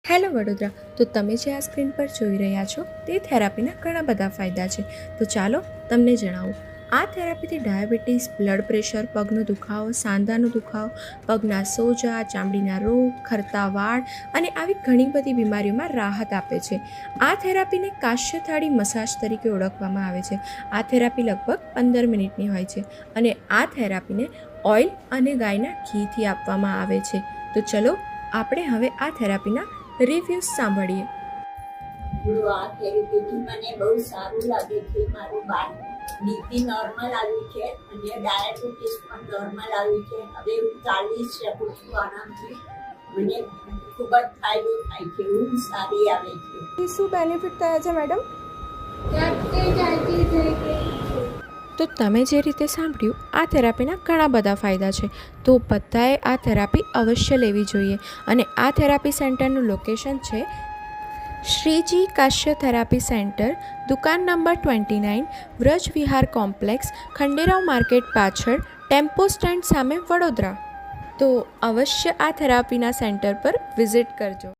Hello Vadodara. તો તમે જે આ સ્ક્રીન પર જોઈ રહ્યા છો તે થેરાપીના ઘણા બધા ફાયદા છે. તો ચાલો તમને જણાવું. આ થેરાપીથી ડાયાબિટીસ, બ્લડ પ્રેશર, પગનો દુખાવો, સાંધાનો દુખાવો, પગના સોજા, ચામડીના રોગ, ખરતા વાળ અને આવી ઘણી બધી બીમારીઓમાં રાહત આપે છે. આ થેરાપીને કાશ્યથાળી મસાજ તરીકે ઓળખવામાં આવે છે. આ થેરાપી લગભગ 15 મિનિટની હોય છે અને આ થેરાપીને ઓઇલ અને ગાયના ઘીથી આપવામાં આવે છે. તો ચલો આપણે હવે આ થેરાપીના રિવ્યૂઝ સાંભળીએ. આ થેરેપીથી મને બહુ સારું લાગે છે. મારું બીપી નોર્મલ આવ્યું છે અને ડાયાબિટીસ પણ નોર્મલ આવ્યું છે. હવે હું ચાલી શકું છું આરામથી. મને ખૂબ જ ફાયદો થાય છે. ઊંઘ સારી આવે છે. શું બેનિફિટ થયા છે મેડમ? ચાલતી થઈ ગઈ. તો તમે જે રીતે સાંભળ્યું, આ થેરાપીના ઘણા બધા ફાયદા છે. તો બધાએ આ થેરાપી અવશ્ય લેવી જોઈએ. અને આ થેરાપી સેન્ટરનું લોકેશન છે શ્રીજી કાશ્ય થેરાપી સેન્ટર, દુકાન નંબર 29, વ્રજ વિહાર કોમ્પ્લેક્સ, ખંડેરાવ માર્કેટ પાછળ, ટેમ્પો સ્ટેન્ડ સામે, વડોદરા. તો અવશ્ય આ થેરાપીના સેન્ટર પર વિઝિટ કરજો.